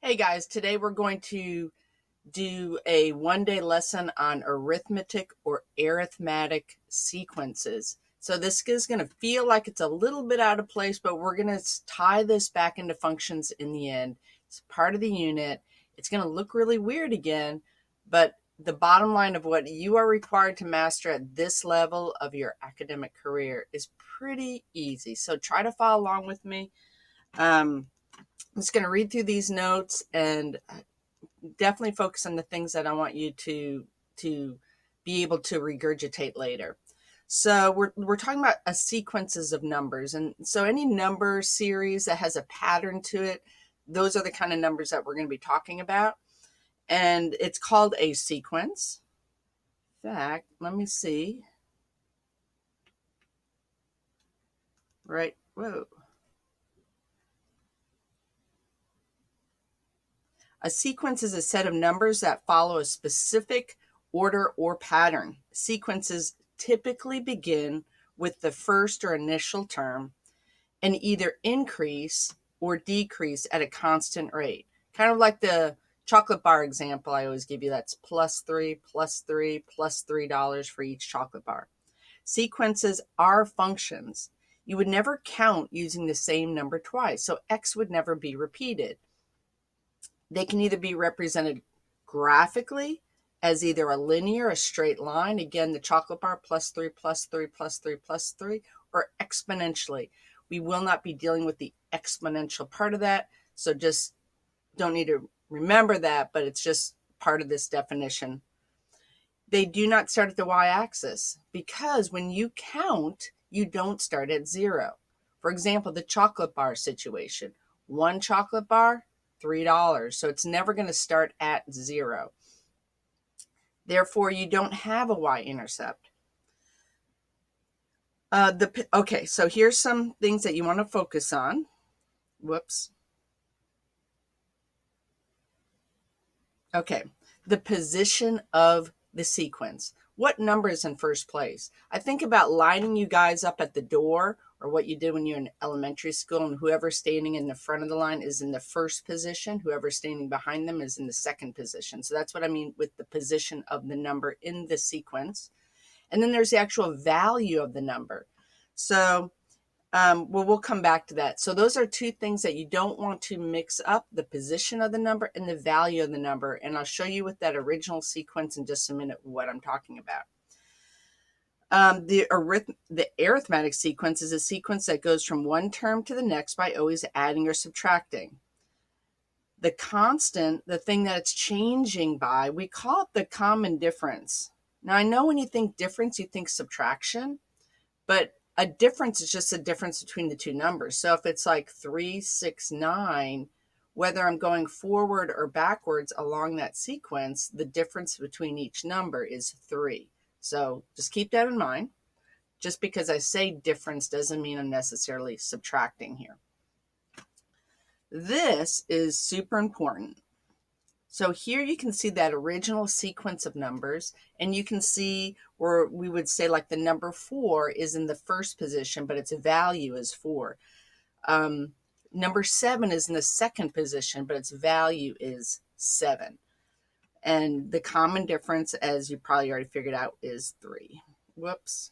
Hey guys, today we're going to do a one-day lesson on arithmetic or arithmetic sequences. So this is going to feel like it's a little bit out of place, but we're going to tie this back into functions in the end. It's part of the unit. It's going to look really weird again, but the bottom line of what you are required to master at this level of your academic career is pretty easy. So try to follow along with me. I'm just going to read through these notes and definitely focus on the things that I want you to be able to regurgitate later. So we're talking about a sequences of numbers, and so any number series that has a pattern to it, those are the kind of numbers that we're going to be talking about, and it's called a sequence. In fact, let me see. Right, whoa. A sequence is a set of numbers that follow a specific order or pattern. Sequences typically begin with the first or initial term and either increase or decrease at a constant rate. Kind of like the chocolate bar example I always give you. That's +3, +3, +$3 for each chocolate bar. Sequences are functions. You would never count using the same number twice, so x would never be repeated. They can either be represented graphically as either a linear, a straight line, again, the chocolate bar, +3, +3, +3, +3, or exponentially. We will not be dealing with the exponential part of that, so just don't need to remember that, but it's just part of this definition. They do not start at the y-axis because when you count, you don't start at 0. For example, the chocolate bar situation. One chocolate bar, $3. So it's never going to start at 0. Therefore, you don't have a y-intercept. Okay, so here's some things that you want to focus on. Whoops. Okay, the position of the sequence. What number is in first place? I think about lining you guys up at the door, or what you did when you're in elementary school, and whoever's standing in the front of the line is in the first position. Whoever's standing behind them is in the second position. So that's what I mean with the position of the number in the sequence. And then there's the actual value of the number. So we'll come back to that. So those are two things that you don't want to mix up: the position of the number and the value of the number. And I'll show you with that original sequence in just a minute what I'm talking about. The arithmetic sequence is a sequence that goes from one term to the next by always adding or subtracting. The constant, the thing that it's changing by, we call it the common difference. Now, I know when you think difference, you think subtraction, but a difference is just a difference between the two numbers. So if it's like 3, 6, 9, whether I'm going forward or backwards along that sequence, the difference between each number is 3. So just keep that in mind. Just because I say difference doesn't mean I'm necessarily subtracting here. This is super important. So here you can see that original sequence of numbers, and you can see where we would say like the number 4 is in the first position, but its value is 4. Number 7 is in the second position, but its value is 7. And the common difference, as you probably already figured out, is 3. Whoops.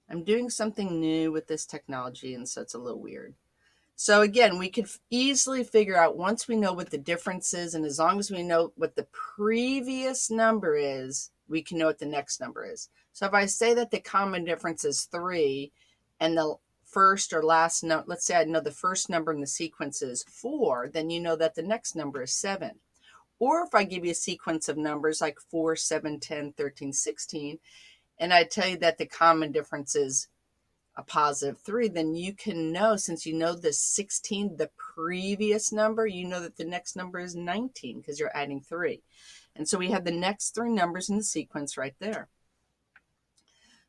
I'm doing something new with this technology, and so it's a little weird. So again, we could easily figure out, once we know what the difference is, and as long as we know what the previous number is, we can know what the next number is. So if I say that the common difference is 3, and the first or last number, let's say I know the first number in the sequence is 4, then you know that the next number is 7. Or if I give you a sequence of numbers like 4, 7, 10, 13, 16, and I tell you that the common difference is a +3, then you can know, since you know the 16, the previous number, you know that the next number is 19 because you're adding 3. And so we have the next 3 numbers in the sequence right there.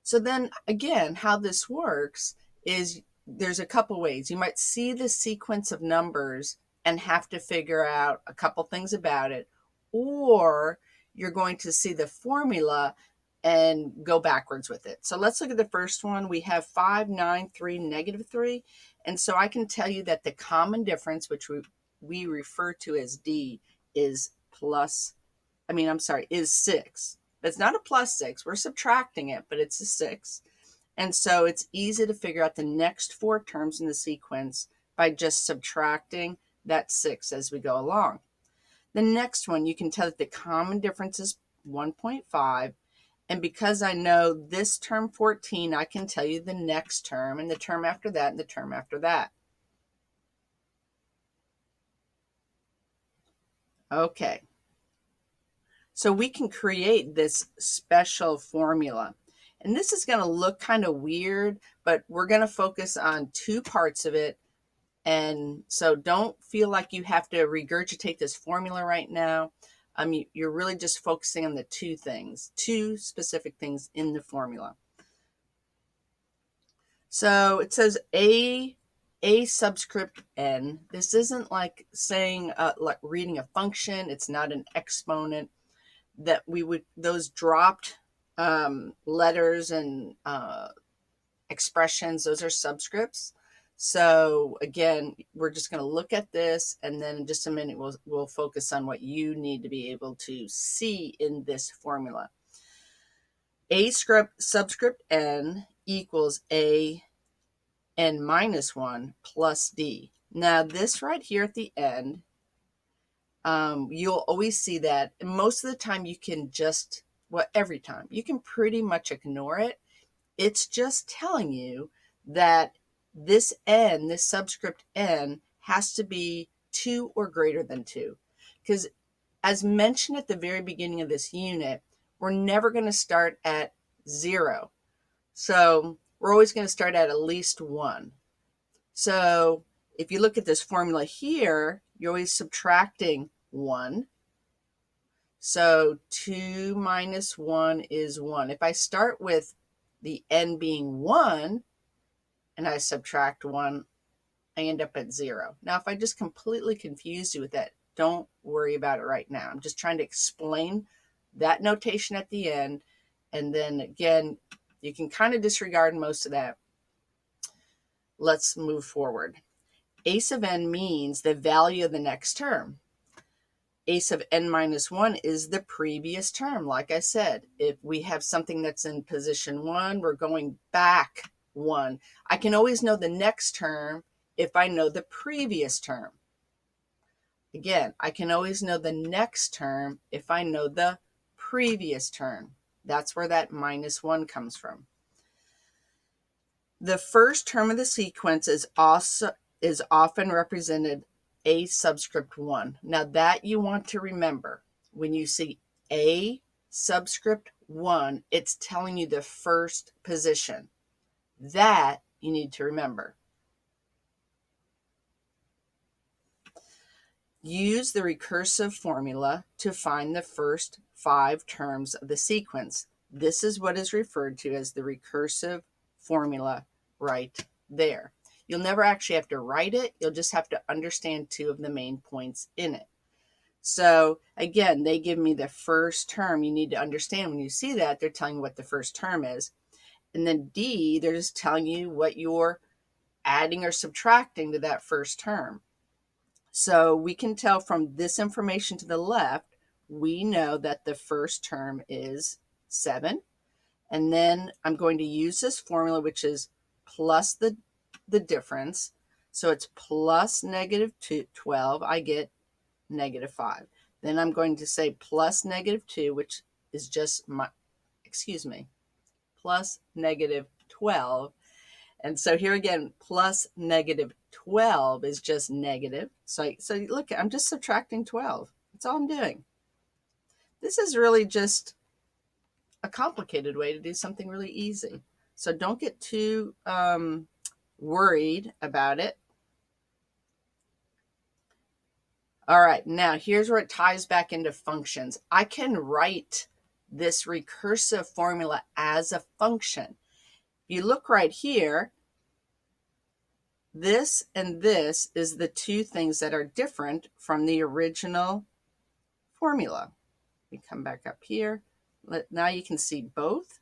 So then again, how this works is there's a couple ways. You might see the sequence of numbers and have to figure out a couple things about it, or you're going to see the formula and go backwards with it. So let's look at the first one. We have 5, 9, 3, -3. And so I can tell you that the common difference, which we refer to as D, is is 6. It's not a +6. We're subtracting it, but it's a 6. And so it's easy to figure out the next 4 terms in the sequence by just subtracting that 6 as we go along. The next one, you can tell that the common difference is 1.5. And because I know this term 14, I can tell you the next term and the term after that and the term after that. Okay. So we can create this special formula. And this is going to look kind of weird, but we're going to focus on 2 parts of it. And so don't feel like you have to regurgitate this formula right now. You're really just focusing on the 2 things, 2 specific things in the formula. So it says a subscript n. This isn't like saying, like reading a function. It's not an exponent. That those dropped letters and expressions, those are subscripts. So again, we're just going to look at this, and then in just a minute we'll focus on what you need to be able to see in this formula. A subscript n equals a n minus 1 plus d. Now this right here at the end, you'll always see that. And most of the time you can just, well, every time, you can pretty much ignore it. It's just telling you that this n, this subscript n, has to be 2 or greater than 2. Because as mentioned at the very beginning of this unit, we're never going to start at 0. So we're always going to start at least 1. So if you look at this formula here, you're always subtracting 1. So 2 minus 1 is 1. If I start with the n being 1 and I subtract 1, I end up at 0. Now, if I just completely confused you with that, don't worry about it right now. I'm just trying to explain that notation at the end. And then again, you can kind of disregard most of that. Let's move forward. A sub n means the value of the next term. A sub n minus 1 is the previous term. Like I said, if we have something that's in position 1, we're going back 1. I can always know the next term if I know the previous term. Again, I can always know the next term if I know the previous term. That's where that minus 1 comes from. The first term of the sequence is often represented a subscript 1. Now that you want to remember. When you see a subscript 1, it's telling you the first position. That you need to remember. Use the recursive formula to find the first 5 terms of the sequence. This is what is referred to as the recursive formula right there. You'll never actually have to write it. You'll just have to understand 2 of the main points in it. So again, they give me the first term. You need to understand when you see that, they're telling you what the first term is. And then D, they're just telling you what you're adding or subtracting to that first term. So we can tell from this information to the left, we know that the first term is 7. And then I'm going to use this formula, which is plus the difference. So it's plus negative 12. I get negative 5. Then I'm going to say plus negative 2, which is just plus negative 12. And so here again, plus negative 12 is just negative. So look, I'm just subtracting 12. That's all I'm doing. This is really just a complicated way to do something really easy. So don't get too worried about it. All right, now here's where it ties back into functions. I can write this recursive formula as a function. If you look right here, this and this is the 2 things that are different from the original formula. We come back up here, Now you can see both.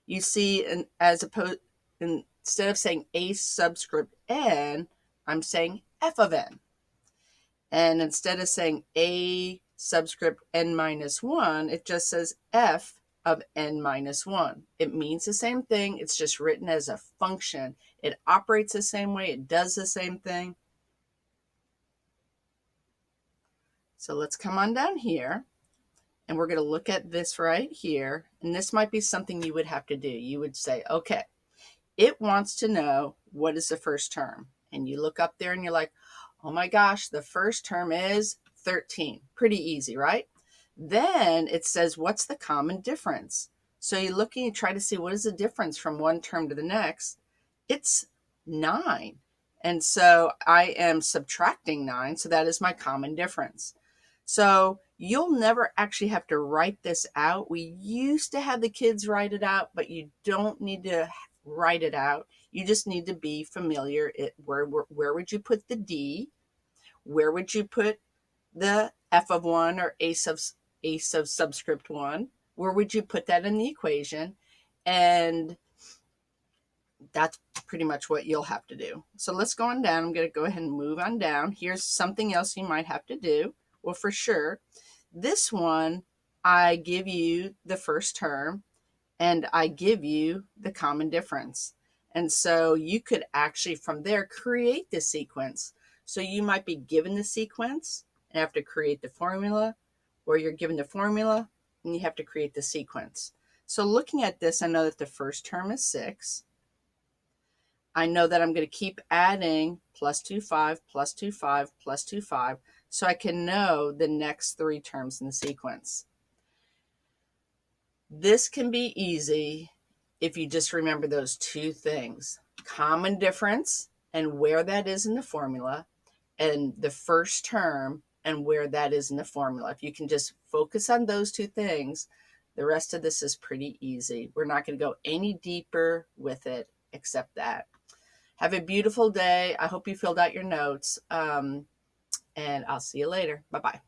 You see, as opposed, instead of saying a subscript n, I'm saying f of n. And instead of saying a subscript n minus 1, it just says f of n minus 1. It means the same thing. It's just written as a function. It operates the same way. It does the same thing. So let's come on down here, and we're going to look at this right here. And this might be something you would have to do. You would say, okay, it wants to know what is the first term. And you look up there and you're like, oh my gosh, the first term is 13. Pretty easy, right? Then it says, what's the common difference? So you look and you try to see what is the difference from one term to the next. It's 9. And so I am subtracting 9. So that is my common difference. So you'll never actually have to write this out. We used to have the kids write it out, but you don't need to write it out. You just need to be familiar. Where would you put the D? Where would you put the f of 1 or a sub subscript 1? Where would you put that in the equation? And that's pretty much what you'll have to do. So let's go on down. I'm going to go ahead and move on down. Here's something else you might have to do. Well, for sure, this one, I give you the first term and I give you the common difference. And so you could actually from there create the sequence. So you might be given the sequence and have to create the formula, or you're given the formula and you have to create the sequence. So looking at this, I know that the first term is 6. I know that I'm going to keep adding plus 2, 5, plus 2, 5, plus 2, 5, so I can know the next 3 terms in the sequence. This can be easy if you just remember those 2 things: common difference and where that is in the formula, and the first term and where that is in the formula. If you can just focus on those 2 things, the rest of this is pretty easy. We're not going to go any deeper with it except that. Have a beautiful day. I hope you filled out your notes, and I'll see you later. Bye-bye.